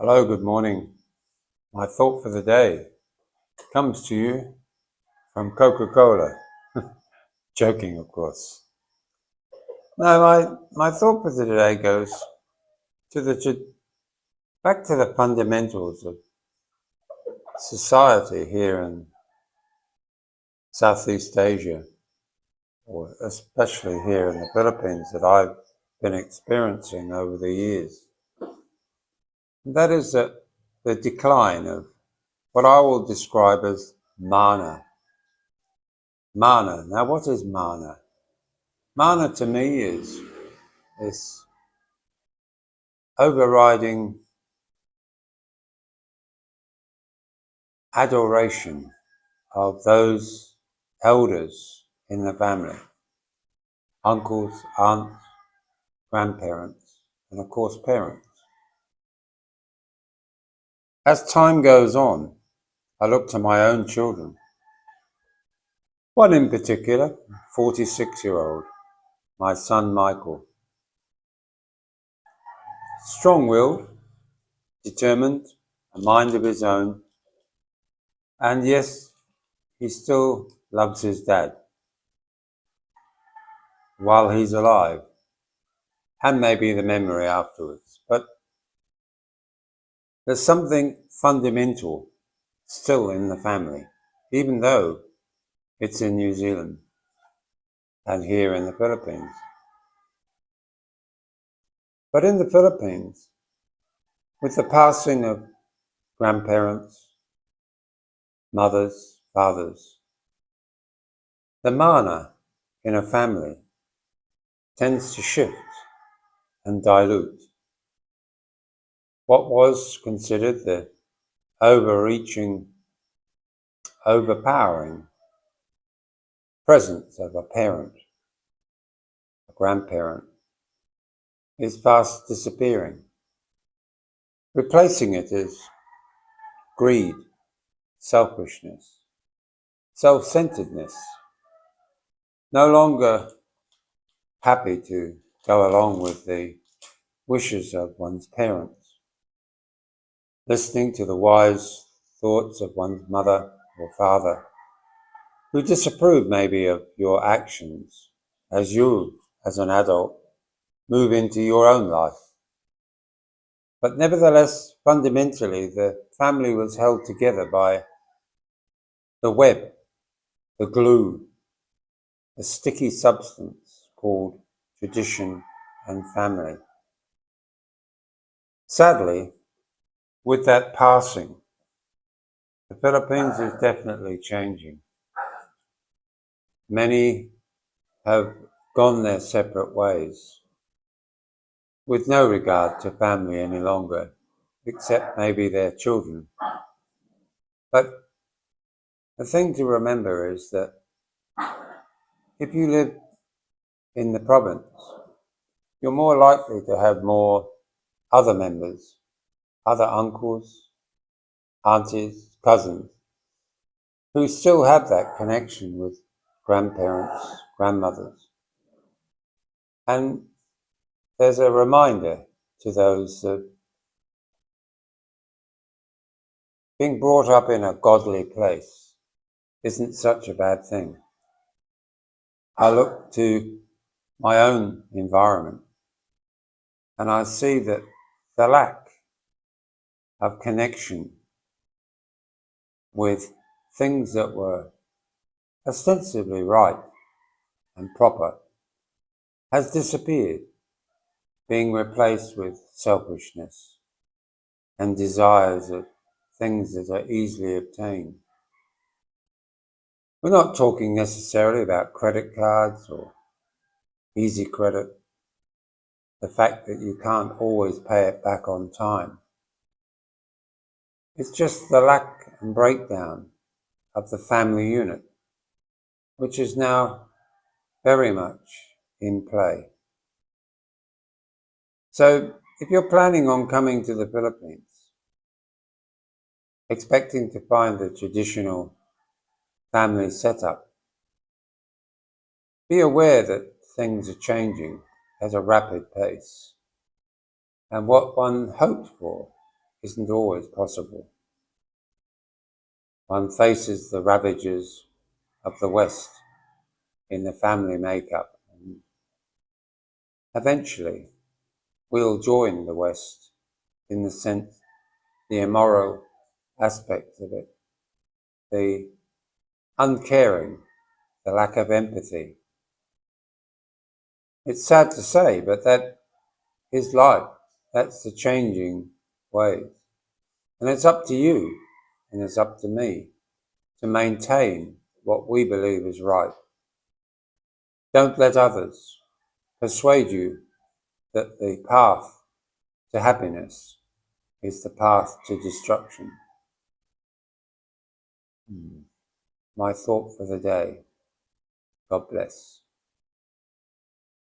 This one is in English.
Hello, good morning. My thought for the day comes to you from Coca-Cola. Joking, of course. No, my thought for the day goes to back to the fundamentals of society here in Southeast Asia, or especially here in the Philippines that I've been experiencing over the years. And that is the decline of what I will describe as mana. Mana. Now, what is mana? Mana to me is this overriding adoration of those elders in the family, uncles, aunts, grandparents, and of course parents. As time goes on, I look to my own children. One in particular, 46-year-old, my son Michael. Strong-willed, determined, a mind of his own, and yes, he still loves his dad while he's alive, and maybe the memory afterwards. But there's something fundamental still in the family, even though it's in New Zealand and here in the Philippines. But in the Philippines, with the passing of grandparents, mothers, fathers, the mana in a family tends to shift and dilute. What was considered the overreaching, overpowering presence of a parent, a grandparent, is fast disappearing. Replacing it is greed, selfishness, self-centeredness, no longer happy to go along with the wishes of one's parents, listening to the wise thoughts of one's mother or father, who disapprove maybe of your actions as you, as an adult, move into your own life. But nevertheless, fundamentally, the family was held together by the web, the glue, the sticky substance called tradition and family. Sadly, with that passing, the Philippines is definitely changing. Many have gone their separate ways, with no regard to family any longer, except maybe their children. But the thing to remember is that if you live in the province, you're more likely to have more other members, other uncles, aunties, cousins, who still have that connection with grandparents, grandmothers. And there's a reminder to those that being brought up in a godly place isn't such a bad thing. I look to my own environment and I see that the lack of connection with things that were ostensibly right and proper has disappeared, being replaced with selfishness and desires of things that are easily obtained. We're not talking necessarily about credit cards or easy credit, the fact that you can't always pay it back on time. It's just the lack and breakdown of the family unit, which is now very much in play. So if you're planning on coming to the Philippines, expecting to find the traditional family setup, be aware that things are changing at a rapid pace. And what one hoped for isn't always possible. One faces the ravages of the West in the family makeup, and eventually we'll join the West in the sense, the immoral aspects of it, the uncaring, the lack of empathy. It's sad to say, but that is life. That's the changing ways. And it's up to you, and it's up to me, to maintain what we believe is right. Don't let others persuade you that the path to happiness is the path to destruction. My thought for the day. God bless.